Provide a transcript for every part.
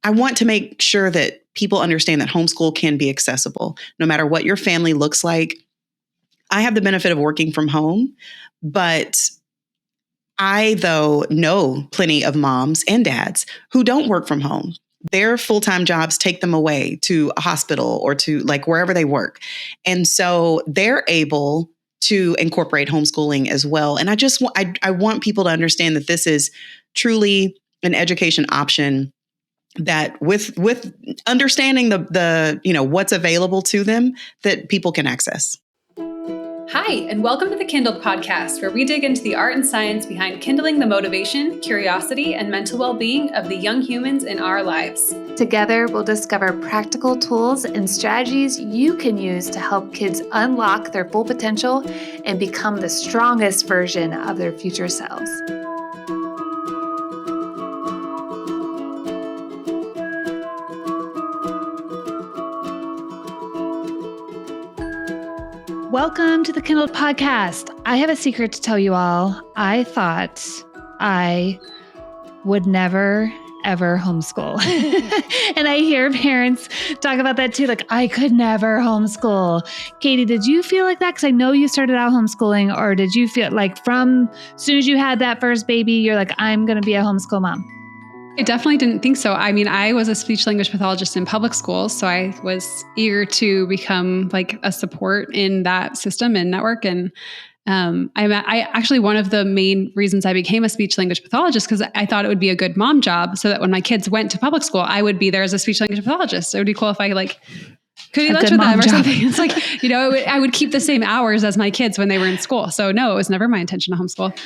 I want to make sure that people understand that homeschool can be accessible no matter what your family looks like. I have the benefit of working from home, but I, though, know plenty of moms and dads who don't work from home. Their full-time jobs take them away to a hospital or to like wherever they work. And so they're able to incorporate homeschooling as well. And I want people to understand that this is truly an education option that with understanding the what's available to them, that people can access. Hi, and welcome to the Kindled podcast, where we dig into the art and science behind kindling the motivation, curiosity, and mental well-being of the young humans in our lives. Together, we'll discover practical tools and strategies you can use to help kids unlock their full potential and become the strongest version of their future selves. Welcome to the Kindled podcast. I have a secret to tell you all. I thought I would never, ever homeschool. And I hear parents talk about that too. Like, I could never homeschool. Katie, did you feel like that? Because I know you started out homeschooling, or did you feel like from as soon as you had that first baby, you're like, I'm going to be a homeschool mom? I definitely didn't think so. I mean, I was a speech language pathologist in public school, so I was eager to become like a support in that system and network. And I actually, one of the main reasons I became a speech language pathologist, because I thought it would be a good mom job, so that when my kids went to public school, I would be there as a speech language pathologist. It would be cool if I could eat lunch with them or something. It's like, I would keep the same hours as my kids when they were in school. So no, it was never my intention to homeschool.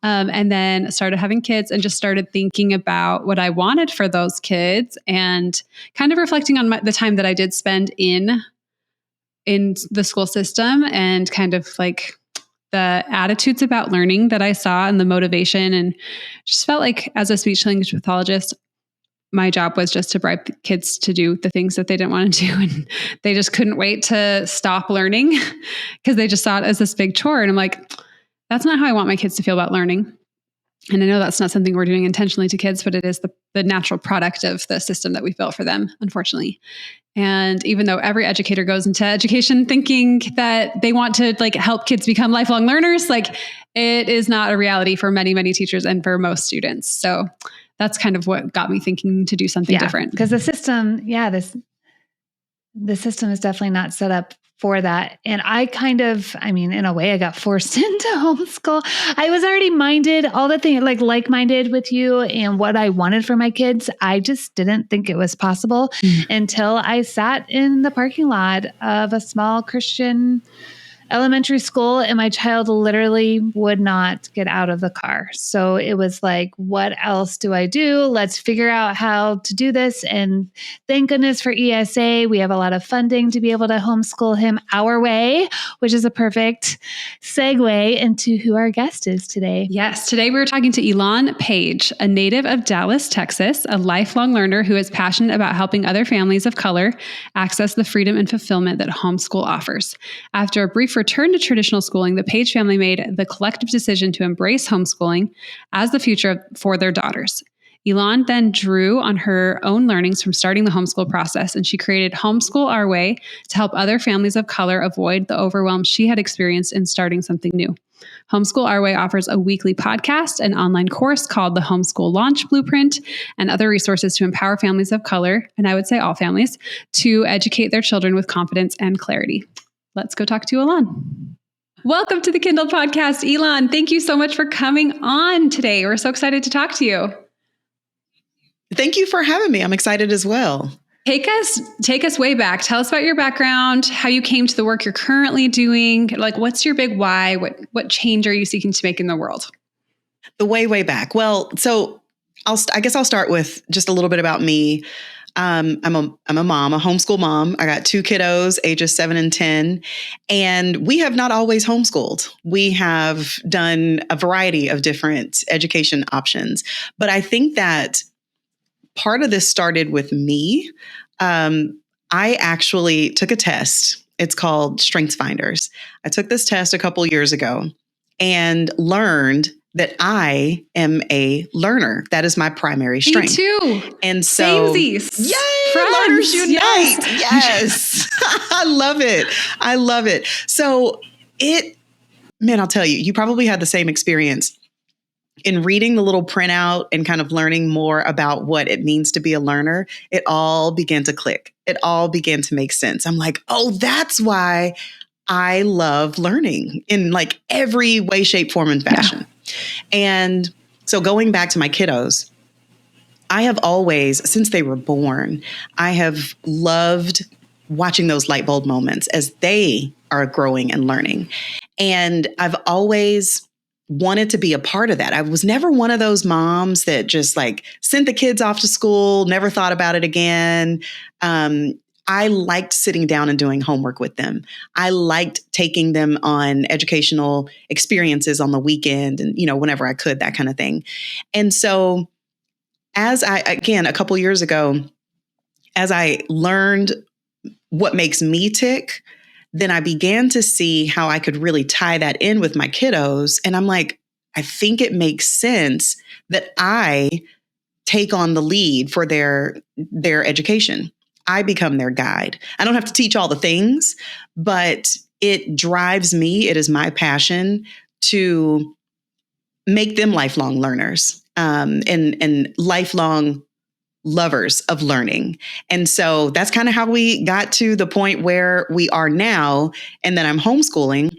And then started having kids and just started thinking about what I wanted for those kids and kind of reflecting on the time that I did spend in the school system and kind of like the attitudes about learning that I saw and the motivation, and just felt like as a speech language pathologist, my job was just to bribe kids to do the things that they didn't want to do. And they just couldn't wait to stop learning because they just saw it as this big chore. And I'm like, that's not how I want my kids to feel about learning. And I know that's not something we're doing intentionally to kids, but it is the natural product of the system that we built for them, unfortunately. And even though every educator goes into education thinking that they want to help kids become lifelong learners, it is not a reality for many, many teachers and for most students. So that's kind of what got me thinking to do something different. Because the system, the system is definitely not set up for that. And in a way, I got forced into homeschool. I was already minded, all the things, like-minded with you and what I wanted for my kids. I just didn't think it was possible until I sat in the parking lot of a small Christian elementary school, and my child literally would not get out of the car. So it was like, what else do I do? Let's figure out how to do this. And thank goodness for ESA. We have a lot of funding to be able to homeschool him our way, which is a perfect segue into who our guest is today. Yes. Today we're talking to Elan Page, a native of Dallas, Texas, a lifelong learner who is passionate about helping other families of color access the freedom and fulfillment that homeschool offers. After a brief return to traditional schooling, the Page family made the collective decision to embrace homeschooling as the future for their daughters. Elan then drew on her own learnings from starting the homeschool process, and she created Homeschool Our Way to help other families of color avoid the overwhelm she had experienced in starting something new. Homeschool Our Way offers a weekly podcast, an online course called the Homeschool Launch Blueprint, and other resources to empower families of color, and I would say all families, to educate their children with confidence and clarity. Let's go talk to Elan. Welcome to the Kindled podcast, Elan. Thank you so much for coming on today. We're so excited to talk to you. Thank you for having me. I'm excited as well. Take us way back. Tell us about your background, how you came to the work you're currently doing. What's your big why? What change are you seeking to make in the world? The way back. Well, so I guess I'll start with just a little bit about me. I'm a mom, a homeschool mom. I got 2 kiddos, ages 7 and 10, and we have not always homeschooled. We have done a variety of different education options, but I think that part of this started with me. I actually took a test. It's called StrengthsFinders. I took this test a couple years ago and learned that I am a learner. That is my primary strength. Me too. And so, Samesies. yay, Friends. learners unite. Yes. Yes. I love it. I love it. So man, I'll tell you, you probably had the same experience in reading the little printout and kind of learning more about what it means to be a learner. It all began to click. It all began to make sense. I'm like, oh, that's why I love learning in like every way, shape, form, and fashion. Yeah. And so going back to my kiddos, I have always, since they were born, I have loved watching those light bulb moments as they are growing and learning. And I've always wanted to be a part of that. I was never one of those moms that just like sent the kids off to school, never thought about it again. I liked sitting down and doing homework with them. I liked taking them on educational experiences on the weekend and, whenever I could, that kind of thing. And so a couple years ago, as I learned what makes me tick, then I began to see how I could really tie that in with my kiddos. And I'm like, I think it makes sense that I take on the lead for their education. I become their guide. I don't have to teach all the things, but it drives me. It is my passion to make them lifelong learners and lifelong lovers of learning. And so that's kind of how we got to the point where we are now. And then I'm homeschooling.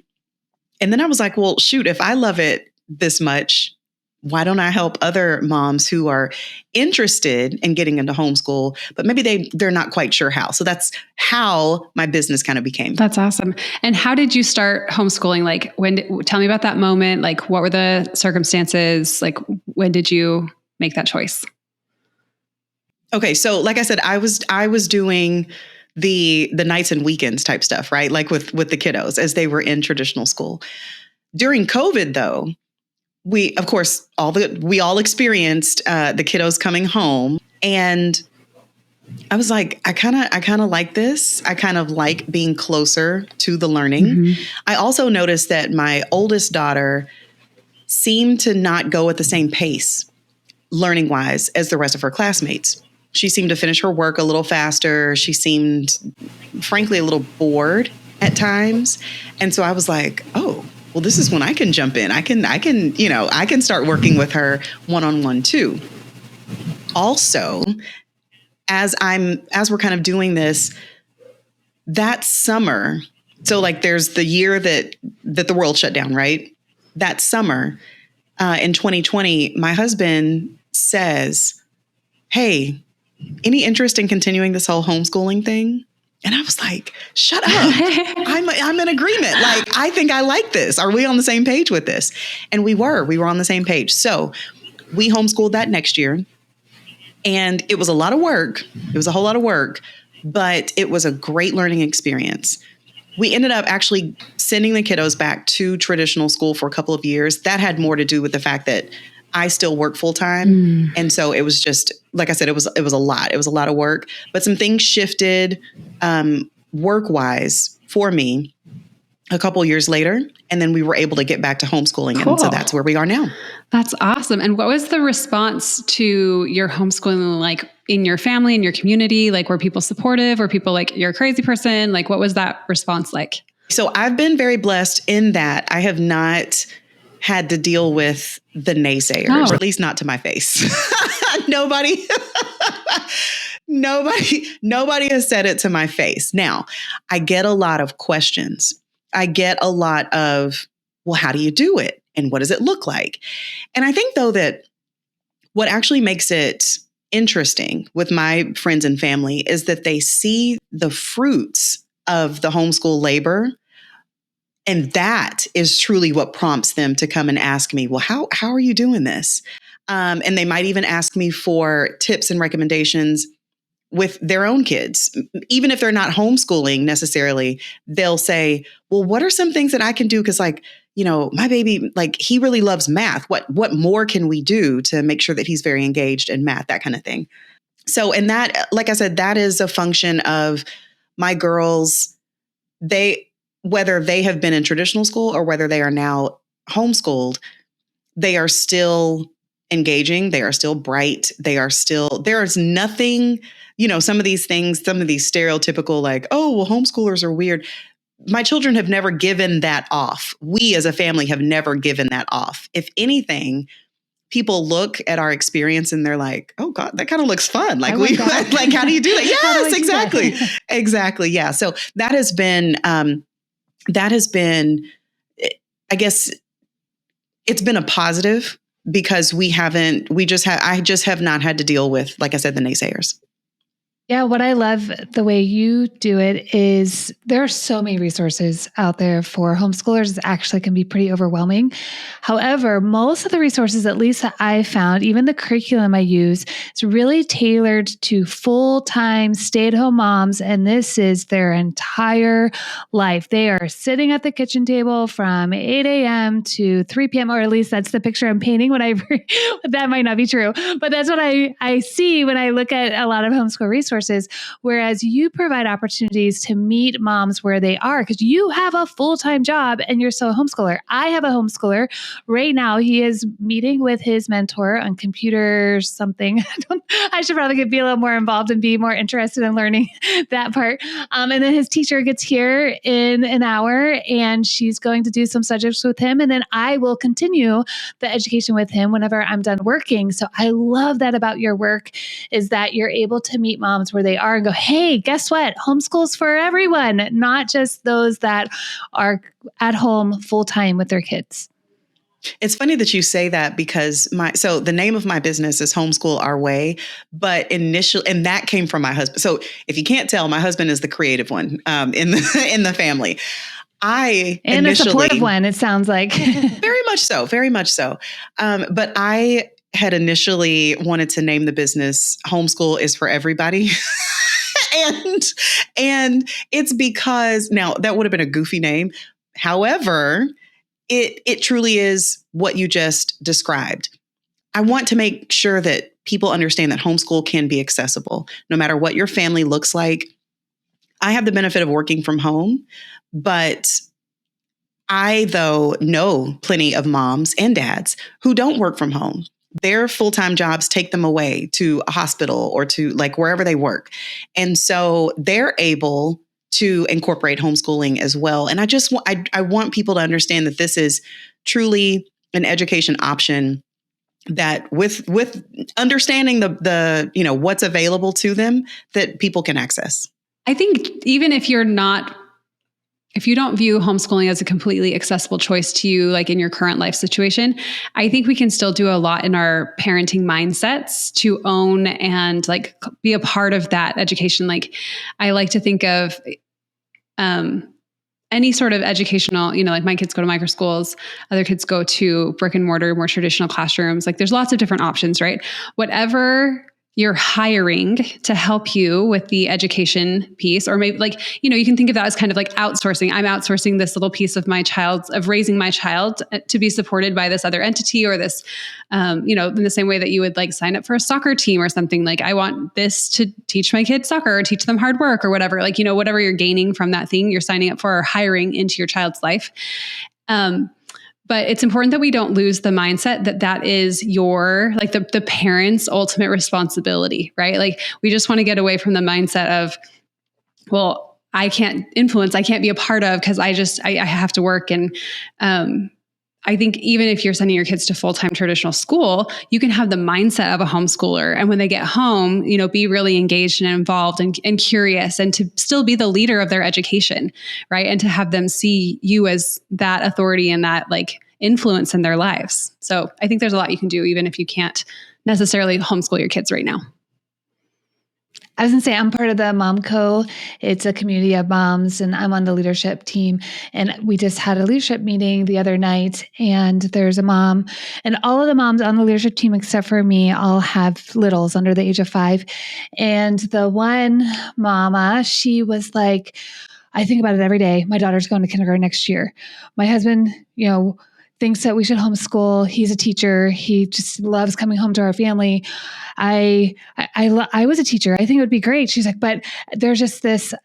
And then I was like, well, shoot, if I love it this much, why don't I help other moms who are interested in getting into homeschool, but maybe they're not quite sure how. So that's how my business kind of became. That's awesome. And how did you start homeschooling? Like tell me about that moment. Like what were the circumstances? Like when did you make that choice? Okay. So like I said, I was doing the nights and weekends type stuff, right? Like with the kiddos as they were in traditional school. During COVID though, we all experienced the kiddos coming home, and I was like, I kind of like this. I kind of like being closer to the learning. Mm-hmm. I also noticed that my oldest daughter seemed to not go at the same pace, learning wise, as the rest of her classmates. She seemed to finish her work a little faster. She seemed, frankly, a little bored at times, and so I was like, oh. Well, this is when I can jump in. I can start working with her one-on-one too. Also, as we're kind of doing this, that summer, so like there's the year that the world shut down, right? That summer, in 2020, my husband says, hey, any interest in continuing this whole homeschooling thing? And I was like, shut up. I'm in agreement. Like, I think I like this. Are we on the same page with this? And we were on the same page. So we homeschooled that next year. And it was a lot of work. It was a whole lot of work, but it was a great learning experience. We ended up actually sending the kiddos back to traditional school for a couple of years. That had more to do with the fact that I still work full time. And so it was just, like I said, it was a lot. It was a lot of work, but some things shifted work wise for me a couple years later. And then we were able to get back to homeschooling. Cool. And so that's where we are now. That's awesome. And what was the response to your homeschooling, like in your family, in your community? Like, were people supportive? Were people like, you're a crazy person? Like, what was that response like? So I've been very blessed in that I have not had to deal with the naysayers, or at least not to my face. Nobody has said it to my face. Now, I get a lot of questions. I get a lot of, well, how do you do it? And what does it look like? And I think though that what actually makes it interesting with my friends and family is that they see the fruits of the homeschool labor. And that is truly what prompts them to come and ask me, well, how are you doing this? And they might even ask me for tips and recommendations with their own kids. Even if they're not homeschooling necessarily, they'll say, well, what are some things that I can do? Because like, my baby, like he really loves math. What more can we do to make sure that he's very engaged in math, that kind of thing. So, and that, like I said, that is a function of my girls, whether they have been in traditional school or whether they are now homeschooled, they are still engaging. They are still bright. There is nothing, some of these things, some of these stereotypical like, oh, well, homeschoolers are weird. My children have never given that off. We as a family have never given that off. If anything, people look at our experience and they're like, oh God, that kind of looks fun. Like like, how do you do that? Yes, exactly. Exactly. Yeah. So that has been, I guess it's been a positive because I just have not had to deal with, like I said, the naysayers. Yeah, what I love the way you do it is there are so many resources out there for homeschoolers. It actually can be pretty overwhelming. However, most of the resources, at least that I found, even the curriculum I use, is really tailored to full-time stay-at-home moms, and this is their entire life. They are sitting at the kitchen table from 8 a.m. to 3 p.m., or at least that's the picture I'm painting. That might not be true, but that's what I see when I look at a lot of homeschool resources. Whereas you provide opportunities to meet moms where they are because you have a full-time job and you're still a homeschooler. I have a homeschooler right now. He is meeting with his mentor on computer something. I should probably be a little more involved and be more interested in learning that part. And then his teacher gets here in an hour and she's going to do some subjects with him. And then I will continue the education with him whenever I'm done working. So I love that about your work is that you're able to meet moms where they are and go, hey, guess what? Homeschool's for everyone, not just those that are at home full time with their kids. It's funny that you say that because the name of my business is Homeschool Our Way, but and that came from my husband. So if you can't tell, my husband is the creative one in the family. A supportive one, it sounds like. Very much so. But I had initially wanted to name the business Homeschool is for Everybody. and it's because now that would have been a goofy name. However, it truly is what you just described. I want to make sure that people understand that homeschool can be accessible no matter what your family looks like. I have the benefit of working from home, but I, though, know plenty of moms and dads who don't work from home. Their full-time jobs take them away to a hospital or to like wherever they work. And so they're able to incorporate homeschooling as well. And I want people to understand that this is truly an education option that with understanding the what's available to them that people can access. I think even if you don't view homeschooling as a completely accessible choice to you, like in your current life situation, I think we can still do a lot in our parenting mindsets to own and like be a part of that education. Like I like to think of any sort of educational, like my kids go to micro schools, other kids go to brick and mortar, more traditional classrooms. Like there's lots of different options, right? Whatever you're hiring to help you with the education piece, or maybe you can think of that as kind of like outsourcing. I'm outsourcing this little piece of raising my child to be supported by this other entity or this, in the same way that you would like sign up for a soccer team or something. Like I want this to teach my kids soccer or teach them hard work or whatever, whatever you're gaining from that thing you're signing up for or hiring into your child's life. But it's important that we don't lose the mindset that is your, like the parent's ultimate responsibility, right? Like we just want to get away from the mindset of, well, I can't influence, I can't be a part of because I have to work. And I think even if you're sending your kids to full-time traditional school, you can have the mindset of a homeschooler. And when they get home, be really engaged and involved and curious and to still be the leader of their education, right? And to have them see you as that authority and that like influence in their lives. So I think there's a lot you can do even if you can't necessarily homeschool your kids right now. I was going to say, I'm part of the Mom Co. It's a community of moms, and I'm on the leadership team. And we just had a leadership meeting the other night, and there's a mom, and all of the moms on the leadership team, except for me, all have littles under the age of 5. And the one mama, she was like, I think about it every day. My daughter's going to kindergarten next year. My husband, thinks that we should homeschool. He's a teacher. He just loves coming home to our family. I was a teacher. I think it would be great. She's like, but there's just this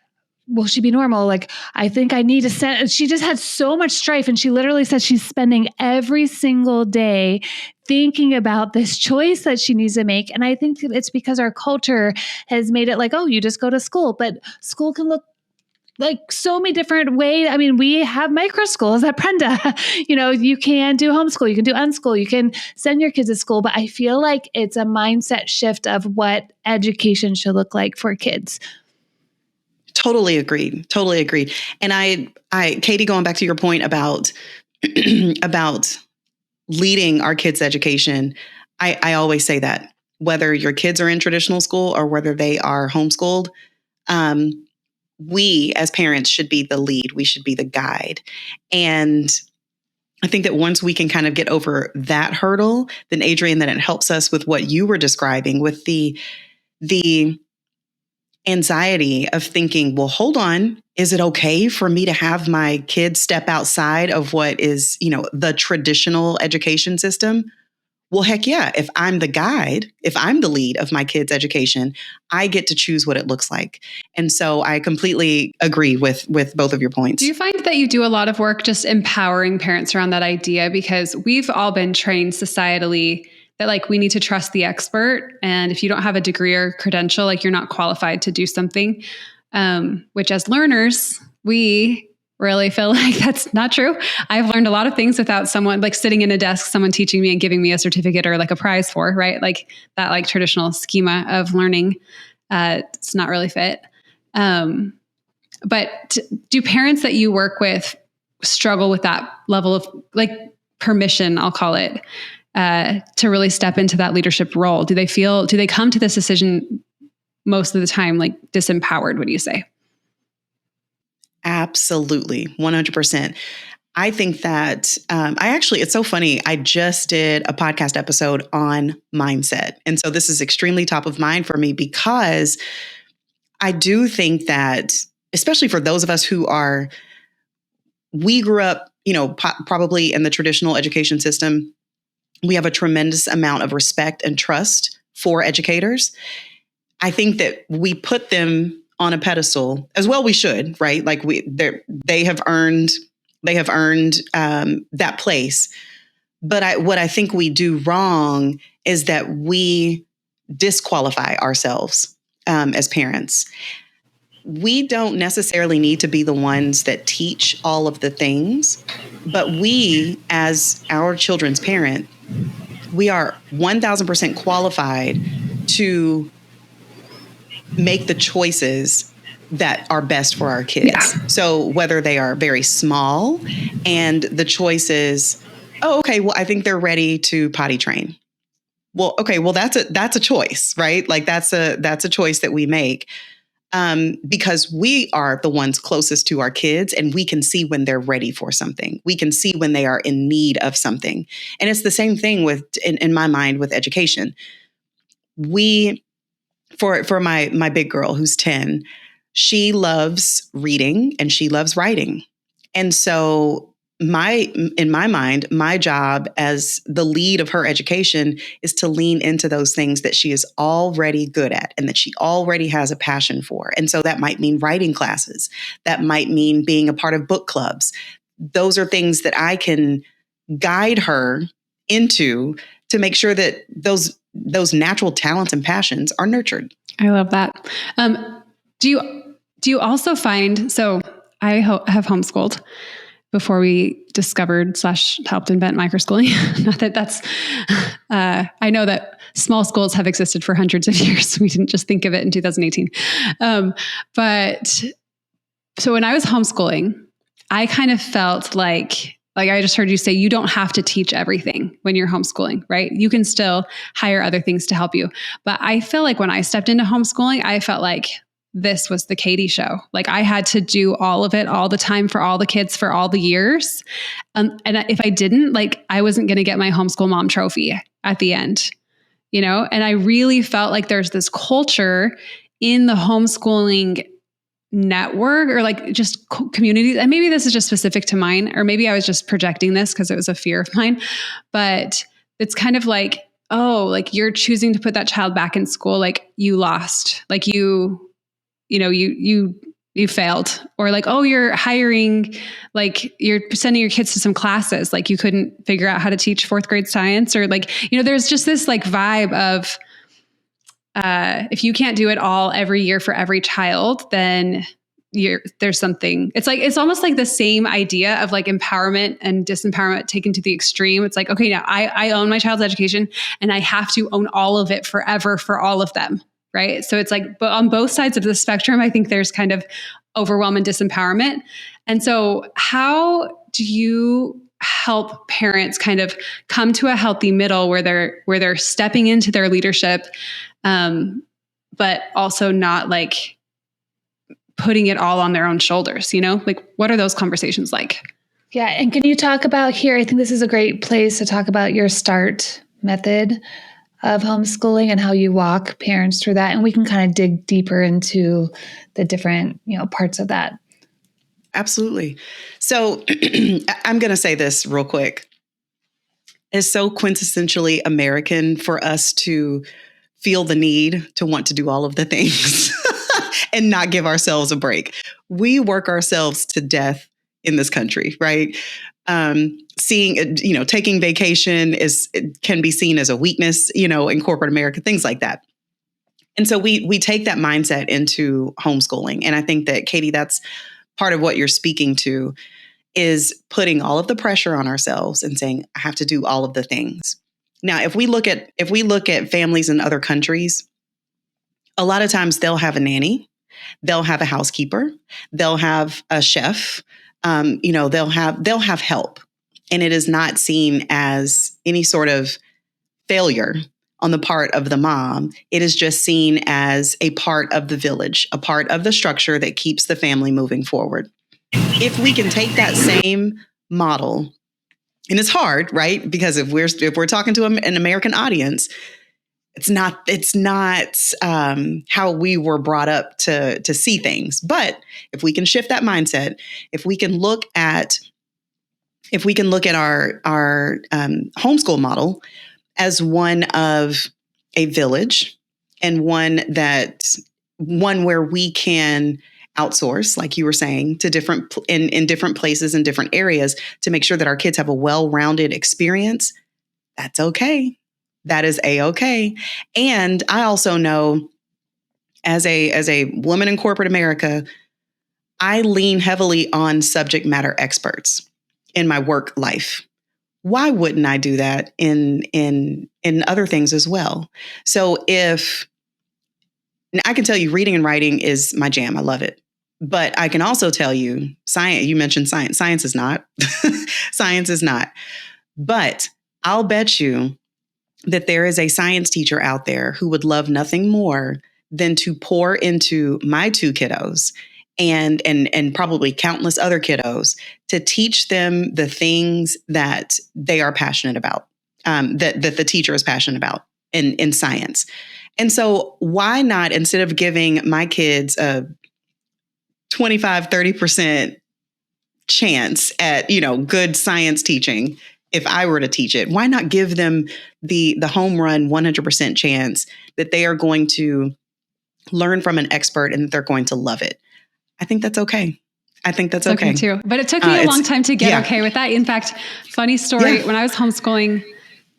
will she be normal? Like, I think I need to send, she just had so much strife. And she literally said she's spending every single day thinking about this choice that she needs to make. And I think it's because our culture has made it like, oh, you just go to school, but school can look like so many different ways. I mean, we have micro schools at Prenda. You can do homeschool, you can do unschool, you can send your kids to school. But I feel like it's a mindset shift of what education should look like for kids. Totally agreed. Totally agreed. And Katie, going back to your point about about leading our kids' education, I always say that whether your kids are in traditional school or whether they are homeschooled, we as parents should be the lead. We should be the guide. And I think that once we can kind of get over that hurdle, then Adrienne, then it helps us with what you were describing with the anxiety of thinking, well, hold on, is it okay for me to have my kids step outside of what is, the traditional education system? Well, heck yeah. If I'm the guide, if I'm the lead of my kids' education, I get to choose what it looks like. And so I completely agree with both of your points. Do you find that you do a lot of work just empowering parents around that idea? Because we've all been trained societally that like we need to trust the expert. And if you don't have a degree or credential, like you're not qualified to do something, which as learners, we really feel like that's not true. I've learned a lot of things without someone like sitting in a desk, someone teaching me and giving me a certificate or like a prize for, right? Like that like traditional schema of learning, it's not really fit. But do parents that you work with struggle with that level of like permission, I'll call it, to really step into that leadership role? Do they come to this decision most of the time like disempowered, would you say? Absolutely. 100%. I think that it's so funny. I just did a podcast episode on mindset. And so this is extremely top of mind for me because I do think that, especially for those of us we grew up, probably in the traditional education system, we have a tremendous amount of respect and trust for educators. I think that we put them on a pedestal as well. We should, right? Like they have earned that place. But what I think we do wrong is that we disqualify ourselves as parents. We don't necessarily need to be the ones that teach all of the things, but we, as our children's parent, we are 1,000% qualified to make the choices that are best for our kids. Yeah. So whether they are very small and the choice is, oh, okay, well, I think they're ready to potty train. Well, okay, well, that's a choice, right? Like that's a choice that we make because we are the ones closest to our kids and we can see when they're ready for something. We can see when they are in need of something. And it's the same thing in my mind with education. For my big girl who's 10, she loves reading and she loves writing. And so in my mind, my job as the lead of her education is to lean into those things that she is already good at and that she already has a passion for. And so that might mean writing classes. That might mean being a part of book clubs. Those are things that I can guide her into to make sure that those natural talents and passions are nurtured. I love that. Do you also find, so I have homeschooled before we discovered / helped invent microschooling. Not that that's, I know that small schools have existed for hundreds of years. We didn't just think of it in 2018. But so when I was homeschooling, I kind of felt like I just heard you say, you don't have to teach everything when you're homeschooling, right? You can still hire other things to help you. But I feel like when I stepped into homeschooling, I felt like this was the Katie show. Like I had to do all of it all the time for all the kids for all the years. And if I didn't, like I wasn't going to get my homeschool mom trophy at the end, And I really felt like there's this culture in the homeschooling network or like just communities. And maybe this is just specific to mine, or maybe I was just projecting this because it was a fear of mine, but it's kind of like, oh, like you're choosing to put that child back in school. Like you lost, like you you failed, or like, oh, you're hiring, like you're sending your kids to some classes, like you couldn't figure out how to teach fourth grade science, or like, there's just this like vibe of, if you can't do it all every year for every child, then there's something. It's like, it's almost like the same idea of like empowerment and disempowerment taken to the extreme. It's like, okay, now I own my child's education and I have to own all of it forever for all of them. Right. So it's like, but on both sides of the spectrum, I think there's kind of overwhelm and disempowerment. And so how do you help parents kind of come to a healthy middle where they're stepping into their leadership, but also not like putting it all on their own shoulders, like what are those conversations like? Yeah. And can you talk about here, I think this is a great place to talk about your START method of homeschooling and how you walk parents through that. And we can kind of dig deeper into the different, parts of that. Absolutely. So I'm going to say this real quick. It's so quintessentially American for us to feel the need to want to do all of the things and not give ourselves a break. We work ourselves to death in this country, right? Taking vacation can be seen as a weakness, in corporate America, things like that. And so we take that mindset into homeschooling. And I think that, Katie, that's part of what you're speaking to, is putting all of the pressure on ourselves and saying, I have to do all of the things. Now, if we look at families in other countries, a lot of times they'll have a nanny, they'll have a housekeeper, they'll have a chef, they'll have help. And it is not seen as any sort of failure on the part of the mom. It is just seen as a part of the village, a part of the structure that keeps the family moving forward. If we can take that same model, and it's hard, right? Because if we're talking to an American audience, it's not how we were brought up to see things. But if we can shift that mindset, if we can look at our homeschool model as one of a village, and one where we can outsource, like you were saying, to in different places and different areas to make sure that our kids have a well-rounded experience, that's okay. That is A-okay. And I also know, as a woman in corporate America, I lean heavily on subject matter experts in my work life. Why wouldn't I do that in other things as well? So I can tell you, reading and writing is my jam. I love it. But I can also tell you, science, you mentioned science. Science is not. Science is not. But I'll bet you that there is a science teacher out there who would love nothing more than to pour into my two kiddos and probably countless other kiddos to teach them the things that they are passionate about, that the teacher is passionate about in science. And so why not, instead of giving my kids a 25, 30% chance at, good science teaching, if I were to teach it, why not give them the home run 100% chance that they are going to learn from an expert and that they're going to love it? I think that's okay. I think that's okay. Me too. But it took me a long time to get okay with that. In fact, funny story, when I was homeschooling,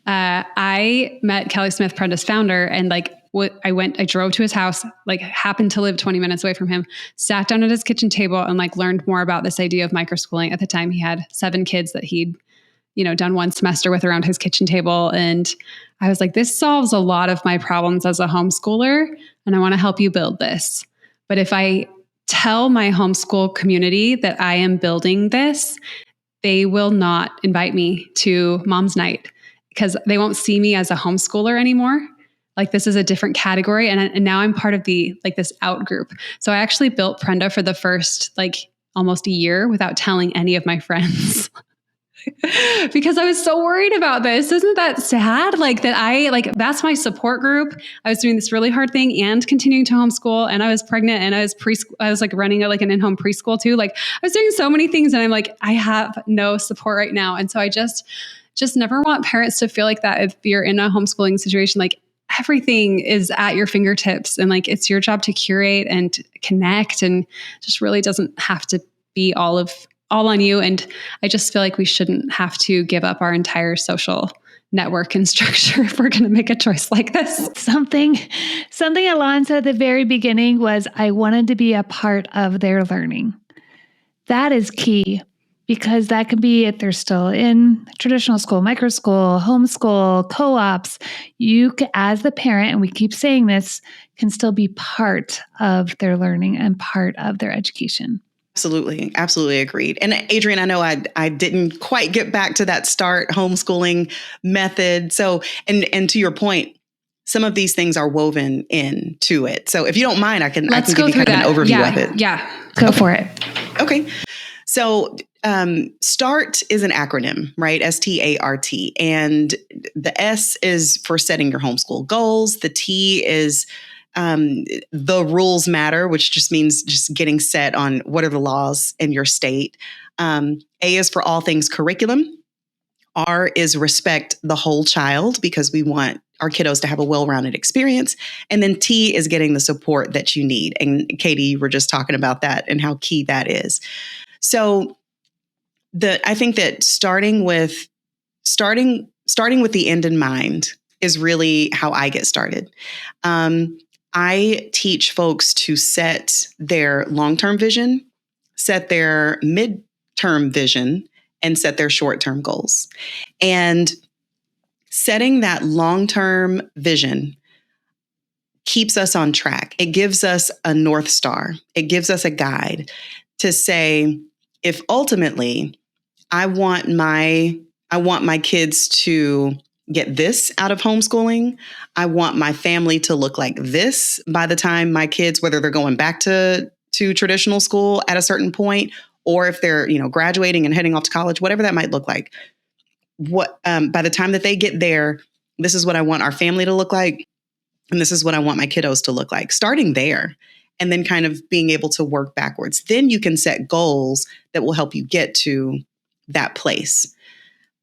I met Kelly Smith, Prentice founder, and I drove to his house, happened to live 20 minutes away from him, sat down at his kitchen table and learned more about this idea of microschooling. At the time, he had 7 kids that he'd, done one semester with around his kitchen table. And I was like, this solves a lot of my problems as a homeschooler, and I want to help you build this. But if I tell my homeschool community that I am building this, they will not invite me to mom's night because they won't see me as a homeschooler anymore. This is a different category. And now I'm part of this out group. So I actually built Prenda for the first almost a year without telling any of my friends because I was so worried about this. Isn't that sad? That's my support group. I was doing this really hard thing and continuing to homeschool, and I was pregnant, and I was running an in-home preschool too. I was doing so many things, and I'm I have no support right now. And so I just never want parents to feel like that if you're in a homeschooling situation. everything is at your fingertips, and like it's your job to curate and connect, and just really doesn't have to be all on you. And I just feel like we shouldn't have to give up our entire social network and structure if we're going to make a choice like this. Something Elan said at the very beginning was, I wanted to be a part of their learning. That is key, because that can be if they're still in traditional school, micro school, homeschool, co-ops. You, as the parent, and we keep saying this, can still be part of their learning and part of their education. Absolutely. Absolutely agreed. And Adrienne, I know I didn't quite get back to that start homeschooling method. So, and to your point, some of these things are woven into it. So if you don't mind, I can give you kind of an overview of it. Yeah. Go for it. Okay. So START is an acronym, right? START. And the S is for setting your homeschool goals. The T is the rules matter, which just means just getting set on what are the laws in your state. A is for all things curriculum. R is respect the whole child, because we want our kiddos to have a well-rounded experience. And then T is getting the support that you need. And Katie, you were just talking about that and how key that is. So I think that starting with the end in mind is really how I get started. I teach folks to set their long-term vision, set their mid-term vision, and set their short-term goals. And setting that long-term vision keeps us on track. It gives us a North Star. It gives us a guide to say, if ultimately I want my kids to get this out of homeschooling, I want my family to look like this by the time my kids, whether they're going back to traditional school at a certain point, or if they're, graduating and heading off to college, whatever that might look like. By the time that they get there, this is what I want our family to look like. And this is what I want my kiddos to look like, starting there, and then kind of being able to work backwards. Then you can set goals that will help you get to that place.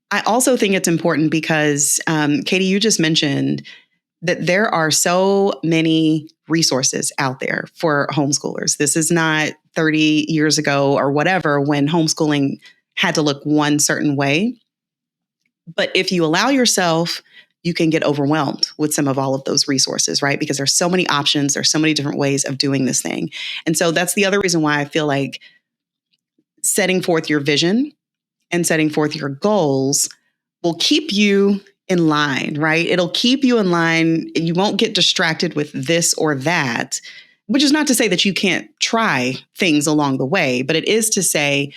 I also think it's important because, Katie, you just mentioned that there are so many resources out there for homeschoolers. This is not 30 years ago or whatever when homeschooling had to look one certain way. But if you allow yourself, you can get overwhelmed with some of all of those resources, right? Because there's so many options, there's so many different ways of doing this thing. And so that's the other reason why I feel like setting forth your vision and setting forth your goals will keep you in line, right? It'll keep you in line. You won't get distracted with this or that, which is not to say that you can't try things along the way, but it is to say,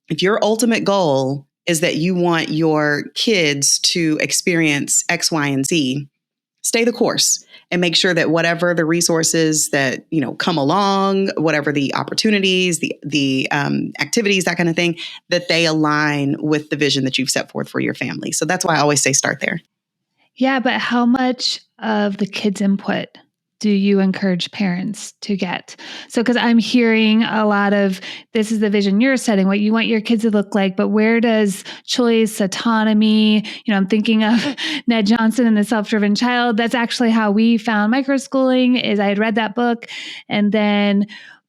if your ultimate goal is that you want your kids to experience X, Y, and Z, stay the course and make sure that whatever the resources that, come along, whatever the opportunities, the activities, that kind of thing, that they align with the vision that you've set forth for your family. So that's why I always say start there. Yeah, but how much of the kids' input do you encourage parents to get? So, because I'm hearing a lot of, this is the vision you're setting, what you want your kids to look like, but where does choice, autonomy, I'm thinking of Ned Johnson and the Self-Driven Child. That's actually how we found microschooling, is I had read that book, and then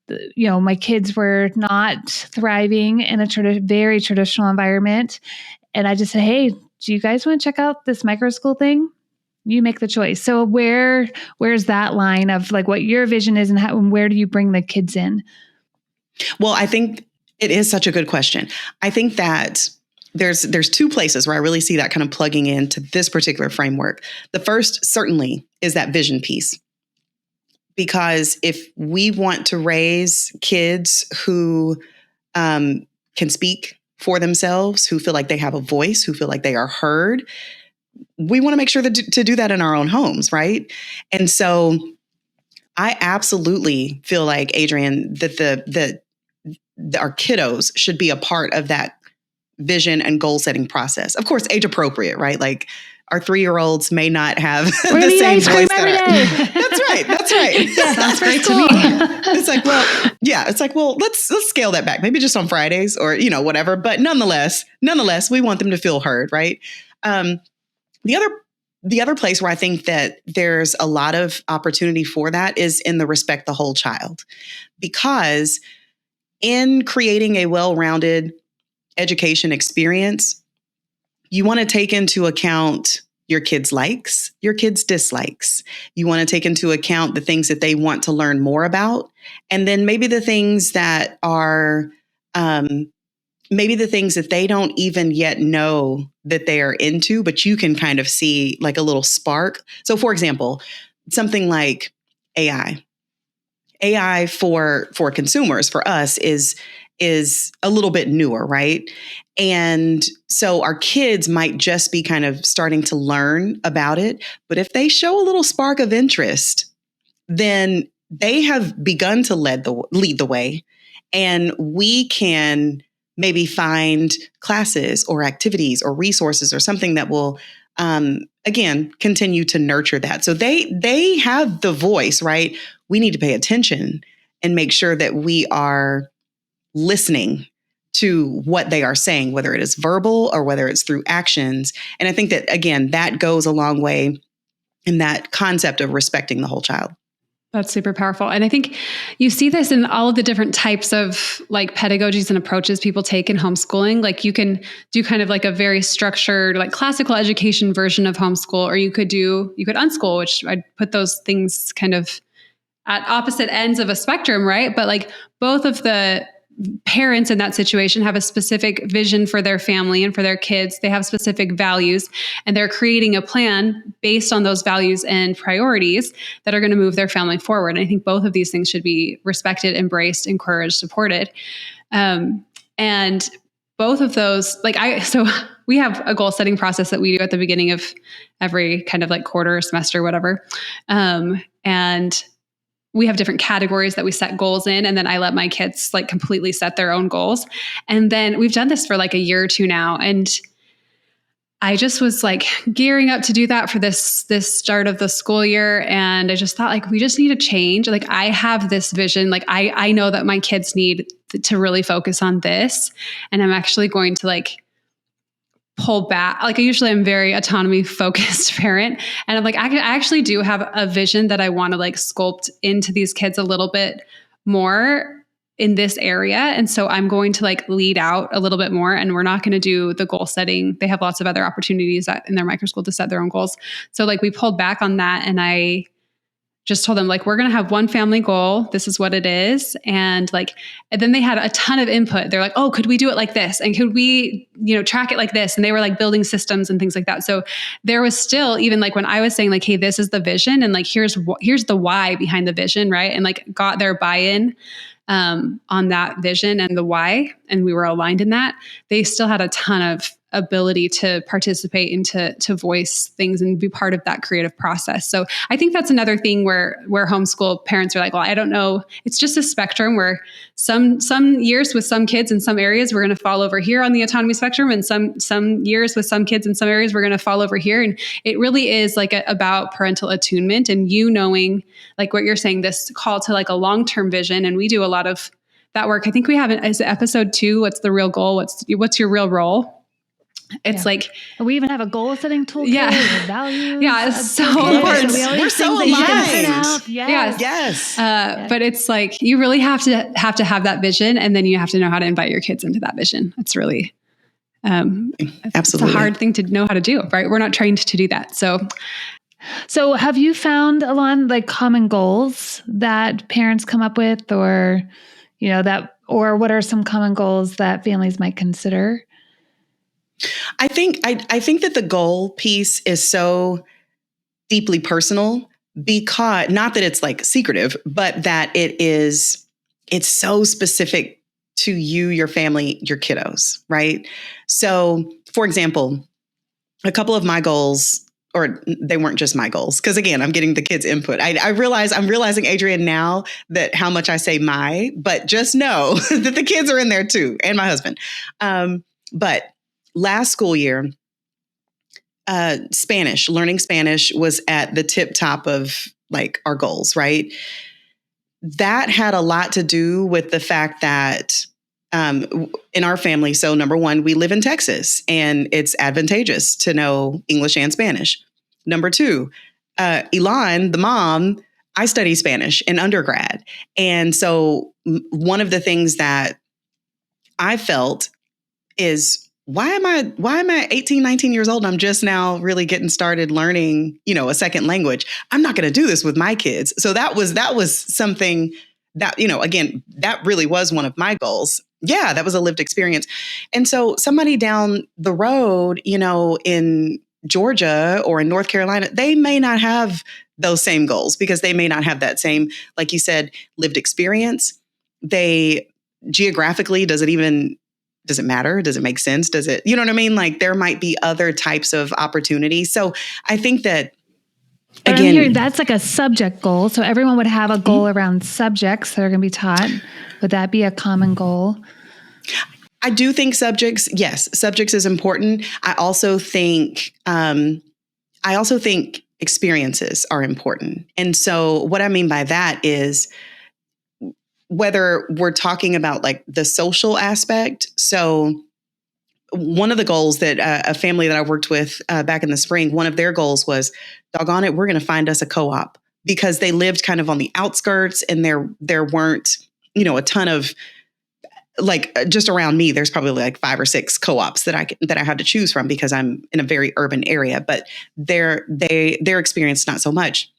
my kids were not thriving in a very traditional environment. And I just said, hey, do you guys want to check out this microschool thing? You make the choice. So where's that line of like what your vision is, and where do you bring the kids in? Well, I think it is such a good question. I think that there's two places where I really see that kind of plugging into this particular framework. The first certainly is that vision piece. Because if we want to raise kids who can speak for themselves, who feel like they have a voice, who feel like they are heard, we want to make sure to do that in our own homes, right? And so I absolutely feel like, Adrienne, that our kiddos should be a part of that vision and goal setting process. Of course, age appropriate, right? Like our 3-year-olds may not have the same voice That's right. Yeah, sounds great to me. It's like, well, let's scale that back. Maybe just on Fridays or, whatever. But nonetheless, we want them to feel heard, right? The the other place where I think that there's a lot of opportunity for that is in the respect the whole child, because in creating a well-rounded education experience, you want to take into account your kids' likes, your kids' dislikes. You want to take into account the things that they want to learn more about, and then maybe the things that are maybe the things that they don't even yet know that they are into, but you can kind of see like a little spark. So for example, something like AI. AI for consumers, for us, is a little bit newer, right? And so our kids might just be kind of starting to learn about it. But if they show a little spark of interest, then they have begun to lead the way. And we can maybe find classes or activities or resources or something that will, again, continue to nurture that. So they have the voice, right? We need to pay attention and make sure that we are listening to what they are saying, whether it is verbal or whether it's through actions. And I think that, again, that goes a long way in that concept of respecting the whole child. That's super powerful. And I think you see this in all of the different types of like pedagogies and approaches people take in homeschooling. Like you can do kind of like a very structured, like classical education version of homeschool, or you could unschool, which I'd put those things kind of at opposite ends of a spectrum, right? But like both of the parents in that situation have a specific vision for their family and for their kids. They have specific values, and they're creating a plan based on those values and priorities that are going to move their family forward. And I think both of these things should be respected, embraced, encouraged, supported. And both of those, so we have a goal setting process that we do at the beginning of every kind of like quarter, semester, whatever. And we have different categories that we set goals in. And then I let my kids like completely set their own goals. And then we've done this for like a year or two now. And I just was like gearing up to do that for this start of the school year. And I just thought like, we just need to change. Like I have this vision. Like I know that my kids need to really focus on this. And I'm actually going to like pull back. Like I usually am very autonomy focused parent. And I'm like, I actually do have a vision that I want to like sculpt into these kids a little bit more in this area. And so I'm going to like lead out a little bit more, and we're not going to do the goal setting. They have lots of other opportunities in their micro school to set their own goals. So like we pulled back on that, and I just told them like, we're going to have one family goal. This is what it is. And then they had a ton of input. They're like, oh, could we do it like this? And could we, track it like this? And they were like building systems and things like that. So there was still, even like when I was saying like, hey, this is the vision. And like, here's the why behind the vision. Right. And like got their buy-in on that vision and the why, and we were aligned in that. They still had a ton of ability to participate and to voice things and be part of that creative process. So I think that's another thing where homeschool parents are like, well, I don't know. It's just a spectrum where some years with some kids in some areas, we're going to fall over here on the autonomy spectrum. And some years with some kids in some areas, we're going to fall over here. And it really is like about parental attunement and knowing like what you're saying, this call to like a long-term vision. And we do a lot of that work. I think we have is episode 2. What's the real goal? What's your real role? It's like we even have a goal setting toolkit. Yeah, values. Yeah, it's so important. We're so aligned. Yes. But it's like you really have to have that vision, and then you have to know how to invite your kids into that vision. It's really absolutely it's a hard thing to know how to do. Right? We're not trained to do that. So have you found, Elan, like common goals that parents come up with, or what are some common goals that families might consider? I think that the goal piece is so deeply personal, because not that it's like secretive, but that it's so specific to you, your family, your kiddos, right? So for example, a couple of my goals, or they weren't just my goals, because again, I'm getting the kids' input. I'm realizing, Adrienne, now that how much I say but just know that the kids are in there too, and my husband. But last school year, learning Spanish was at the tip top of like our goals, right? That had a lot to do with the fact that in our family, so number one, we live in Texas, and it's advantageous to know English and Spanish. Number two, Elan, the mom, I study Spanish in undergrad. And so one of the things that I felt is, why am I 18, 19 years old? I'm just now really getting started learning, a second language. I'm not going to do this with my kids. So that was something that, again, that really was one of my goals. Yeah, that was a lived experience. And so somebody down the road, in Georgia or in North Carolina, they may not have those same goals because they may not have that same, like you said, lived experience. They geographically, does it matter? Does it make sense? Does it, you know what I mean? Like there might be other types of opportunities. So I think that, but again, I'm hearing that's like a subject goal. So everyone would have a goal around subjects that are going to be taught. Would that be a common goal? I do think subjects is important. I also think experiences are important. And so what I mean by that is whether we're talking about like the social aspect. So one of the goals that a family that I worked with back in the spring, one of their goals was, doggone it, we're going to find us a co-op, because they lived kind of on the outskirts and there weren't, a ton of, like, just around me, there's probably like 5 or 6 co-ops that I had to choose from because I'm in a very urban area, but their experience, not so much.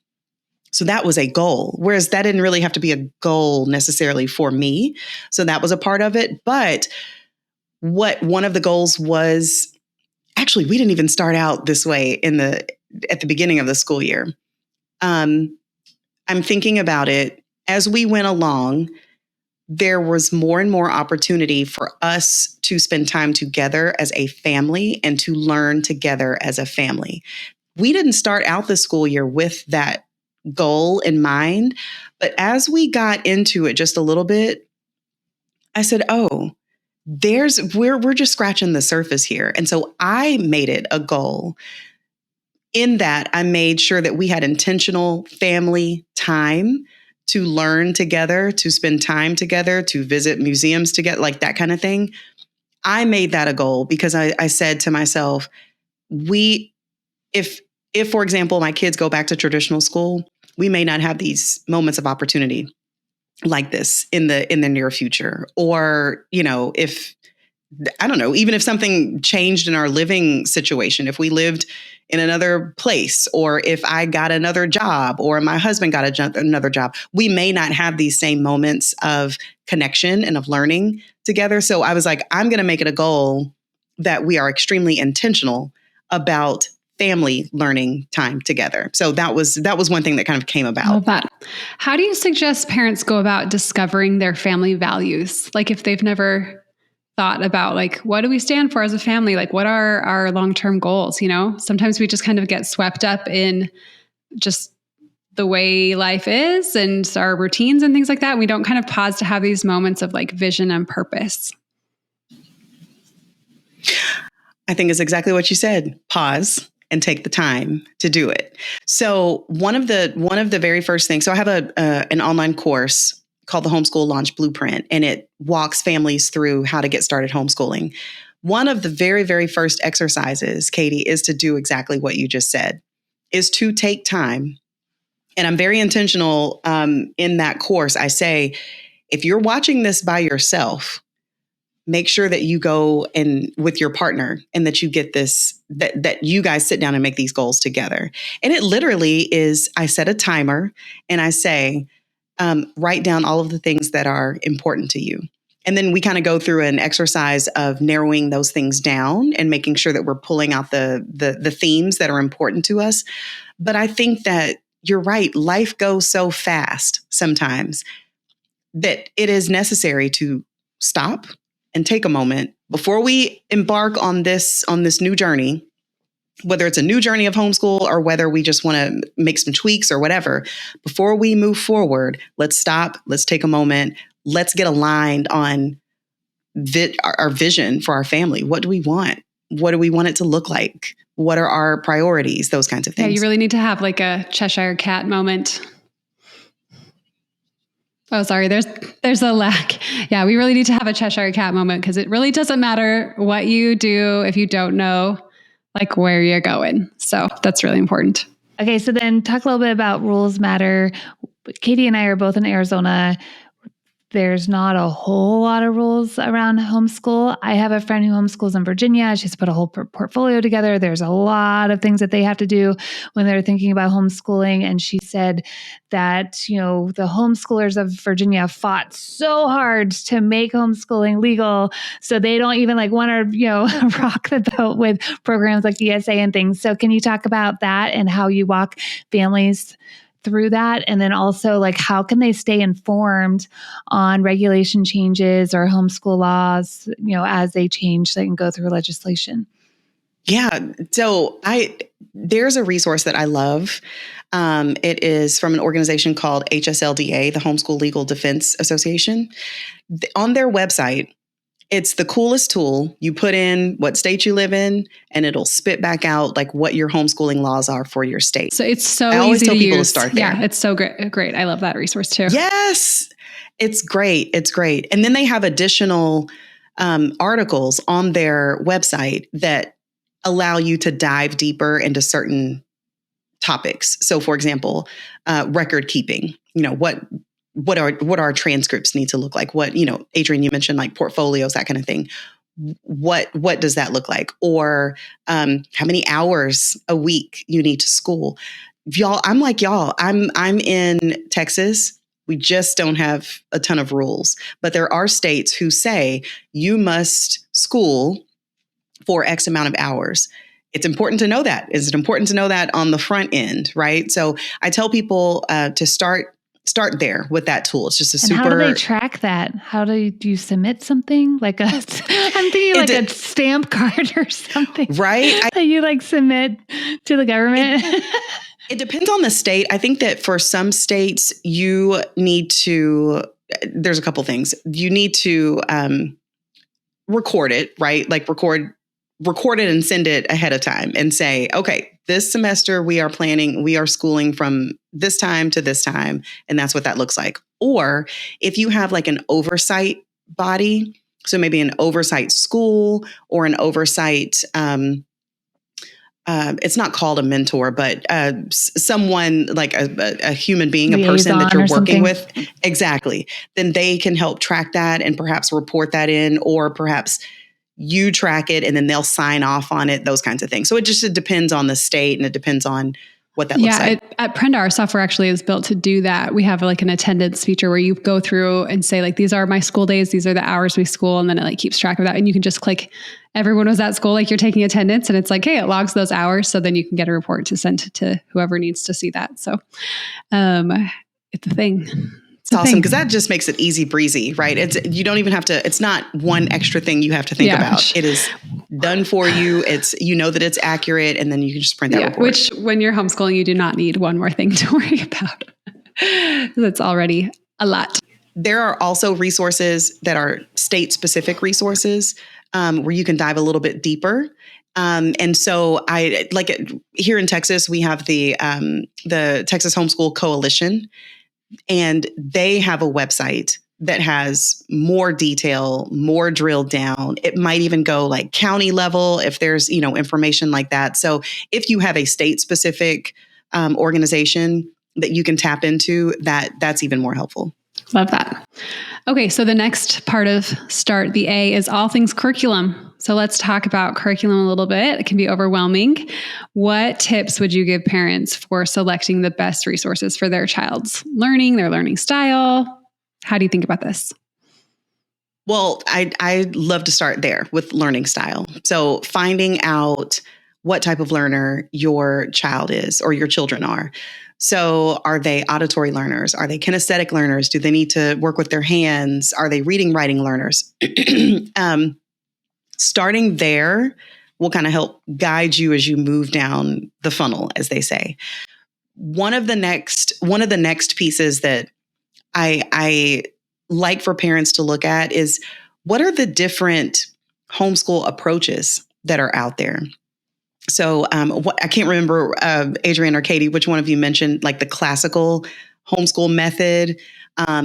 So that was a goal, whereas that didn't really have to be a goal necessarily for me. So that was a part of it. But what one of the goals was, actually, we didn't even start out this way at the beginning of the school year. I'm thinking about it as we went along. There was more and more opportunity for us to spend time together as a family and to learn together as a family. We didn't start out the school year with that goal in mind, but as we got into it just a little bit, I said, oh, we're just scratching the surface here. And so I made it a goal. In that, I made sure that we had intentional family time to learn together, to spend time together, to visit museums together, like that kind of thing. I made that a goal because I said to myself, if for example, my kids go back to traditional school, we may not have these moments of opportunity like this in the near future. Or, if, I don't know, even if something changed in our living situation, if we lived in another place, or if I got another job, or my husband got another job, we may not have these same moments of connection and of learning together. So I was like, I'm going to make it a goal that we are extremely intentional about family learning time together. So that was one thing that kind of came about. I love that. How do you suggest parents go about discovering their family values? Like if they've never thought about like, what do we stand for as a family? Like what are our long-term goals? Sometimes we just kind of get swept up in just the way life is and our routines and things like that. We don't kind of pause to have these moments of like vision and purpose. I think it's exactly what you said. Pause and take the time to do it. So one of the very first things, so I have an online course called the Homeschool Launch Blueprint, and it walks families through how to get started homeschooling. One of the very, very first exercises, Katie, is to do exactly what you just said, is to take time. And I'm very intentional in that course. I say, if you're watching this by yourself, make sure that you go and with your partner and that you get this, that you guys sit down and make these goals together. And it literally is, I set a timer and I say, write down all of the things that are important to you. And then we kind of go through an exercise of narrowing those things down and making sure that we're pulling out the themes that are important to us. But I think that you're right. Life goes so fast sometimes that it is necessary to stop and take a moment before we embark on this new journey, whether it's a new journey of homeschool or whether we just want to make some tweaks or whatever. Before we move forward, let's stop, let's take a moment, let's get aligned on our vision for our family. What do we want? What do we want it to look like? What are our priorities? Those kinds of things. Yeah, you really need to have like a Cheshire Cat moment. Oh, sorry. There's a lack. Yeah, we really need to have a Cheshire Cat moment because it really doesn't matter what you do if you don't know like where you're going. So that's really important. Okay, so then talk a little bit about rules matter. Katie and I are both in Arizona. There's not a whole lot of rules around homeschool. I have a friend who homeschools in Virginia. She's put a whole portfolio together. There's a lot of things that they have to do when they're thinking about homeschooling. And she said that, you know, the homeschoolers of Virginia fought so hard to make homeschooling legal. So they don't even like want to, you know, rock the boat with programs like ESA and things. So can you talk about that and how you walk families through that? And then also like, how can they stay informed on regulation changes or homeschool laws, you know, as they change, they can go through legislation? Yeah. So there's a resource that I love. It is from an organization called HSLDA, the Homeschool Legal Defense Association. On their website, it's the coolest tool. You put in what state you live in, and it'll spit back out like what your homeschooling laws are for your state. So it's so I always easy tell to people use. to start there. Yeah, it's so great. I love that resource too. Yes, it's great. It's great. And then they have additional articles on their website that allow you to dive deeper into certain topics. So, for example, record keeping. You know, what our transcripts need to look like? What, you know, Adrienne, you mentioned like portfolios, that kind of thing. What does that look like? Or how many hours a week you need to school? Y'all, I'm like y'all. I'm in Texas. We just don't have a ton of rules, but there are states who say you must school for X amount of hours. It's important to know that. Is it important to know that on the front end, right? So I tell people to start there with that tool. It's just a super. And how do they track that? How do you submit something like I'm thinking like a stamp card or something, right? That you like submit to the government. It depends on the state. I think that for some states, you need to. There's a couple things you need to record it, right? Like record it and send it ahead of time and say, okay, this semester we are schooling from this time to this time. And that's what that looks like. Or if you have like an oversight body, so maybe an oversight school or an oversight, it's not called a mentor, but someone like a human being, a person that you're working with. Exactly. Then they can help track that and perhaps report that in, or perhaps you track it and then they'll sign off on it, those kinds of things. So it depends on the state and it depends on what that looks like. At Prenda, our software actually is built to do that. We have like an attendance feature where you go through and say like, these are my school days. These are the hours we school. And then it like keeps track of that. And you can just click, everyone was at school, like you're taking attendance and it's like, hey, it logs those hours. So then you can get a report to send to whoever needs to see that. So it's a thing. It's awesome because that just makes it easy breezy, right? You don't even have to, it's not one extra thing you have to think about. It is done for you. You know that it's accurate and then you can just print that report. Which when you're homeschooling, you do not need one more thing to worry about. That's already a lot. There are also resources that are state specific resources where you can dive a little bit deeper. And so here in Texas, we have the Texas Homeschool Coalition. And they have a website that has more detail, more drilled down. It might even go like county level if there's, you know, information like that. So if you have a state specific organization that you can tap into, that's even more helpful. Love that. Okay. So the next part of Start the A is all things curriculum. So let's talk about curriculum a little bit. It can be overwhelming. What tips would you give parents for selecting the best resources for their child's learning, their learning style? How do you think about this? Well, I love to start there with learning style. So finding out what type of learner your child is or your children are. So are they auditory learners? Are they kinesthetic learners? Do they need to work with their hands? Are they reading, writing learners? Starting there will kind of help guide you as you move down the funnel, as they say. One of the next pieces that I like for parents to look at is what are the different homeschool approaches that are out there? So I can't remember, Adrienne or Katie, which one of you mentioned like the classical homeschool method.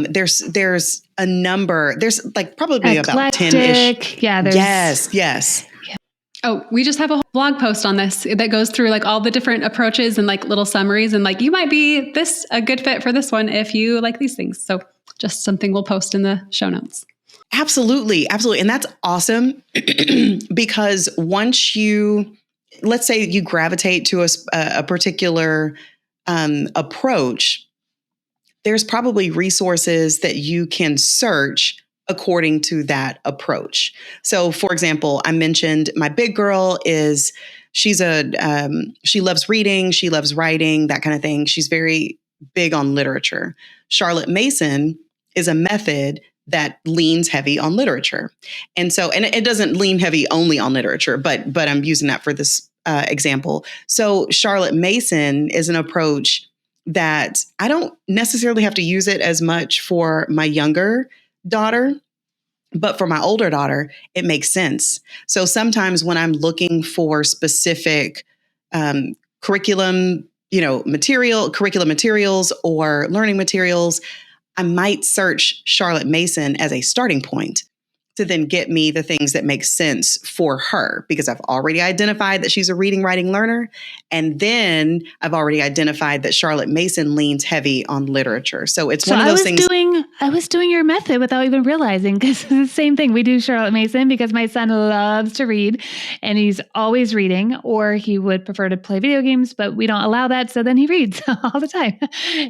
There's a number, there's like probably Eclectic, about 10-ish. Yeah. Yes. Oh, we just have a whole blog post on this that goes through like all the different approaches and like little summaries and like you might be a good fit for this one if you like these things. So just something we'll post in the show notes. Absolutely. Absolutely. And that's awesome because once let's say you gravitate to a particular approach, there's probably resources that you can search according to that approach. So for example, I mentioned my big girl she loves reading, she loves writing, that kind of thing. She's very big on literature. Charlotte Mason is a method that leans heavy on literature. And it doesn't lean heavy only on literature, but I'm using that for this example. So Charlotte Mason is an approach that I don't necessarily have to use it as much for my younger daughter, but for my older daughter, it makes sense. So sometimes when I'm looking for specific curriculum materials or learning materials, I might search Charlotte Mason as a starting point to then get me the things that make sense for her, because I've already identified that she's a reading, writing learner. And then I've already identified that Charlotte Mason leans heavy on literature. So it's one of those things. I was doing your method without even realizing, because it's the same thing. We do Charlotte Mason because my son loves to read and he's always reading, or he would prefer to play video games, but we don't allow that. So then he reads all the time.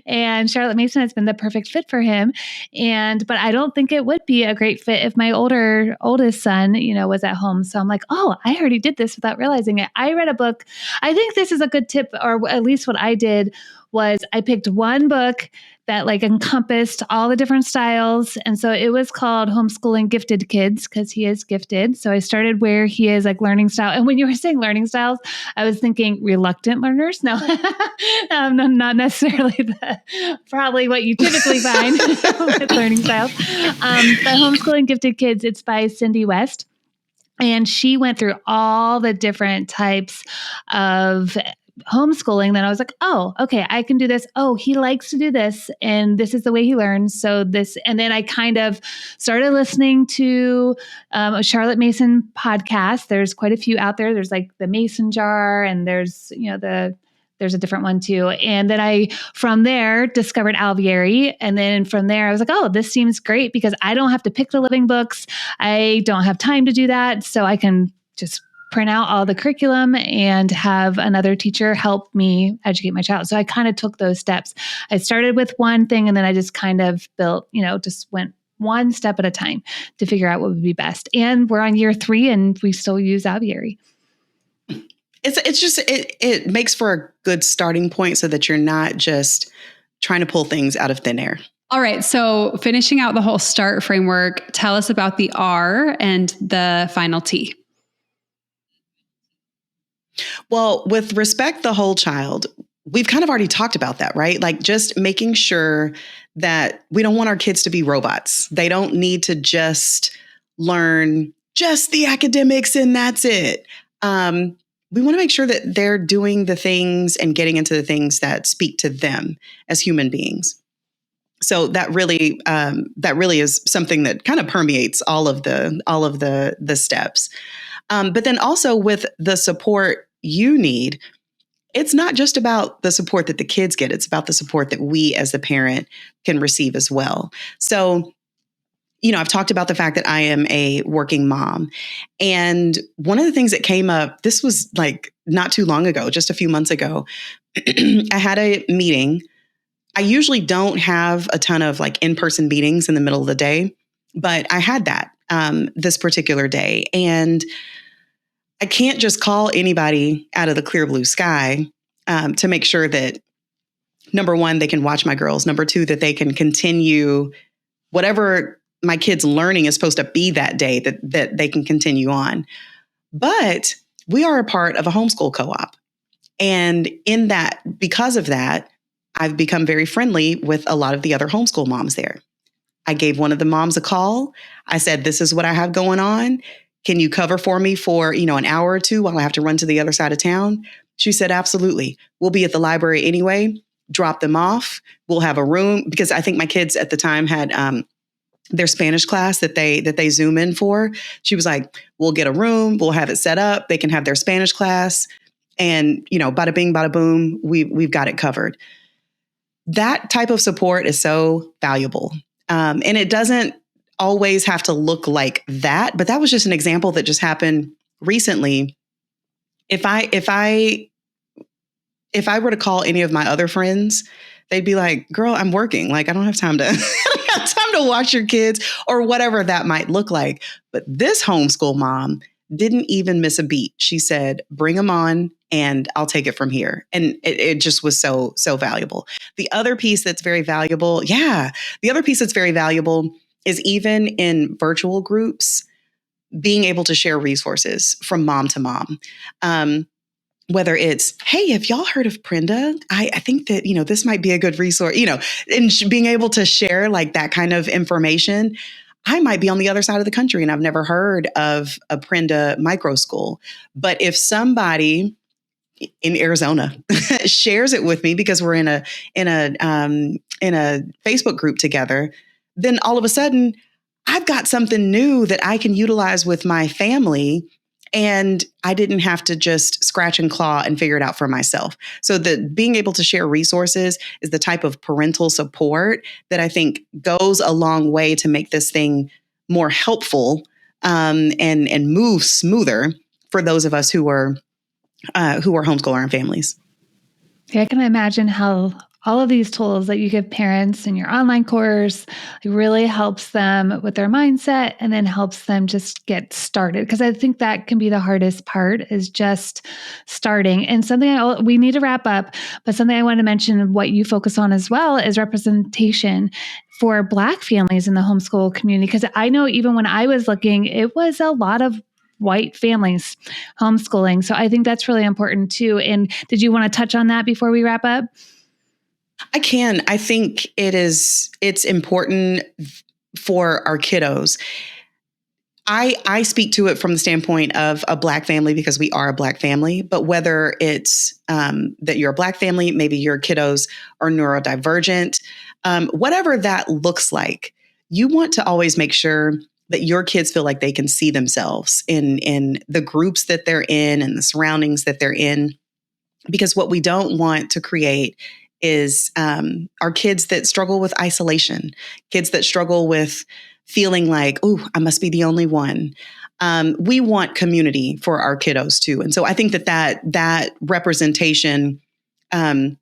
And Charlotte Mason has been the perfect fit for him. But I don't think it would be a great fit if my oldest son, was at home. So I'm like, oh, I already did this without realizing it. I read a book. I think this is a good tip, or at least what I did was I picked one book that like encompassed all the different styles. And so it was called Homeschooling Gifted Kids, because he is gifted. So I started where he is, like learning style. And when you were saying learning styles, I was thinking reluctant learners. No, not necessarily probably what you typically find with learning styles. But Homeschooling Gifted Kids, it's by Cindy West. And she went through all the different types of homeschooling. Then I was like, oh, okay, I can do this. Oh, he likes to do this. And this is the way he learns. So this, and then I kind of started listening to a Charlotte Mason podcast. There's quite a few out there. There's like the Mason Jar, and there's a different one too. And then I, from there, discovered Alvieri. And then from there, I was like, oh, this seems great because I don't have to pick the living books. I don't have time to do that. So I can just print out all the curriculum and have another teacher help me educate my child. So I kind of took those steps. I started with one thing and then I just kind of built, just went one step at a time to figure out what would be best. And we're on year 3 and we still use Alvieri. It makes for a good starting point so that you're not just trying to pull things out of thin air. All right. So finishing out the whole START framework, tell us about the R and the final T. Well, with respect the whole child, we've kind of already talked about that, right? Like just making sure that we don't want our kids to be robots. They don't need to just learn just the academics and that's it. We want to make sure that they're doing the things and getting into the things that speak to them as human beings. So that really is something that kind of permeates all of the steps. But then also with the support you need, it's not just about the support that the kids get. It's about the support that we as the parent can receive as well. So, I've talked about the fact that I am a working mom. And one of the things that came up, this was like not too long ago, just a few months ago, I had a meeting. I usually don't have a ton of like in-person meetings in the middle of the day, but I had that this particular day. And I can't just call anybody out of the clear blue sky to make sure that, number one, they can watch my girls. Number two, that they can continue whatever my kids' learning is supposed to be that day, that they can continue on. But we are a part of a homeschool co-op. And in that, because of that, I've become very friendly with a lot of the other homeschool moms there. I gave one of the moms a call. I said, this is what I have going on. Can you cover for me for, an hour or two while I have to run to the other side of town? She said, absolutely. We'll be at the library anyway. Drop them off. We'll have a room, because I think my kids at the time had their Spanish class that they Zoom in for. She was like, we'll get a room, we'll have it set up. They can have their Spanish class and, bada bing, bada boom, we've got it covered. That type of support is so valuable. And it doesn't always have to look like that, but that was just an example that just happened recently. If I were to call any of my other friends, they'd be like, girl, I'm working. Like, I don't have time to, watch your kids or whatever that might look like. But this homeschool mom didn't even miss a beat. She said, bring them on and I'll take it from here. And it just was so valuable. The other piece that's very valuable is even in virtual groups, being able to share resources from mom to mom. Whether it's, hey, have y'all heard of Prenda? I think that, this might be a good resource, and being able to share like that kind of information. I might be on the other side of the country and I've never heard of a Prenda micro school. But if somebody in Arizona shares it with me because we're in a Facebook group together, then all of a sudden I've got something new that I can utilize with my family. And I didn't have to just scratch and claw and figure it out for myself. So being able to share resources is the type of parental support that I think goes a long way to make this thing more helpful and move smoother for those of us who are homeschool our own families. Yeah, I can imagine how all of these tools that you give parents in your online course really helps them with their mindset and then helps them just get started. Because I think that can be the hardest part, is just starting. And something we need to wrap up, but something I want to mention, what you focus on as well, is representation for Black families in the homeschool community. Because I know even when I was looking, it was a lot of white families homeschooling. So I think that's really important too. And did you want to touch on that before we wrap up? I can. I think it's important for our kiddos. I speak to it from the standpoint of a Black family because we are a Black family, but whether it's that you're a Black family, maybe your kiddos are neurodivergent, whatever that looks like, you want to always make sure that your kids feel like they can see themselves in the groups that they're in and the surroundings that they're in. Because what we don't want to create is our kids that struggle with isolation, kids that struggle with feeling like, oh, I must be the only one. We want community for our kiddos too. And so I think that representation, I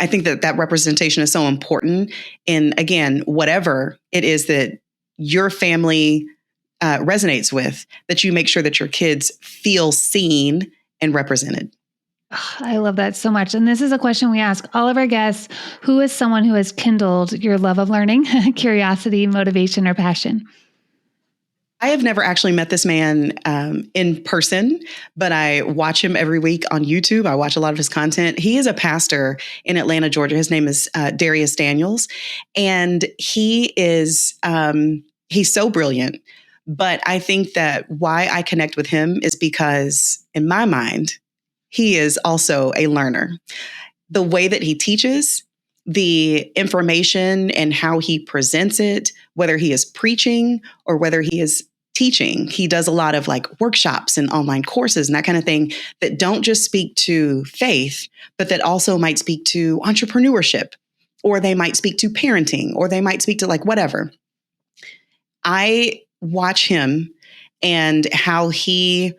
think that representation is so important in, again, whatever it is that your family resonates with, that you make sure that your kids feel seen and represented. I love that so much. And this is a question we ask all of our guests. Who is someone who has kindled your love of learning, curiosity, motivation, or passion? I have never actually met this man in person, but I watch him every week on YouTube. I watch a lot of his content. He is a pastor in Atlanta, Georgia. His name is Darius Daniels. And he's so brilliant. But I think that why I connect with him is because in my mind, he is also a learner. The way that he teaches, the information and how he presents it, whether he is preaching or whether he is teaching, he does a lot of like workshops and online courses and that kind of thing that don't just speak to faith, but that also might speak to entrepreneurship, or they might speak to parenting, or they might speak to like whatever. I watch him and how he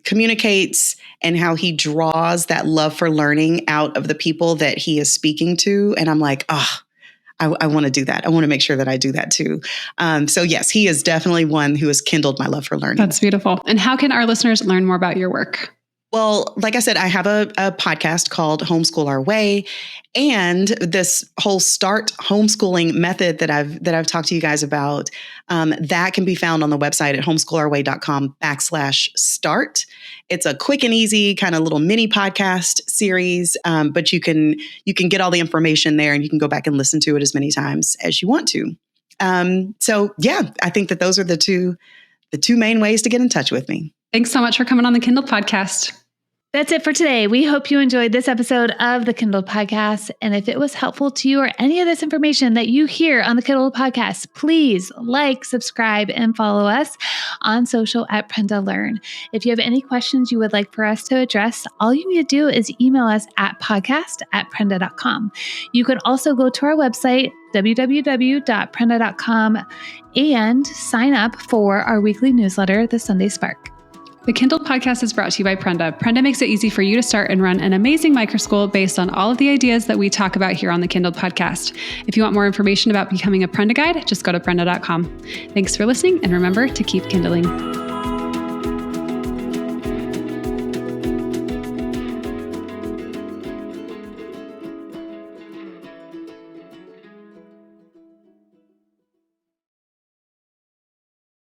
communicates and how he draws that love for learning out of the people that he is speaking to. And I'm like, I want to do that. I want to make sure that I do that too. So yes, he is definitely one who has kindled my love for learning. That's beautiful. And how can our listeners learn more about your work? Well, like I said, I have a podcast called Homeschool Our Way, and this whole START homeschooling method that I've talked to you guys about, that can be found on the website at homeschoolourway.com/start. It's a quick and easy kind of little mini podcast series, but you can get all the information there, and you can go back and listen to it as many times as you want to. So yeah, I think that those are the two main ways to get in touch with me. Thanks so much for coming on the Kindled podcast. That's it for today. We hope you enjoyed this episode of the Kindled podcast. And if it was helpful to you or any of this information that you hear on the Kindled podcast, please like, subscribe, and follow us on social at Prenda Learn. If you have any questions you would like for us to address, all you need to do is email us at podcast@prenda.com. You could also go to our website, www.prenda.com, and sign up for our weekly newsletter, The Sunday Spark. The Kindled podcast is brought to you by Prenda. Prenda makes it easy for you to start and run an amazing microschool based on all of the ideas that we talk about here on the Kindled podcast. If you want more information about becoming a Prenda guide, just go to prenda.com. Thanks for listening, and remember to keep kindling.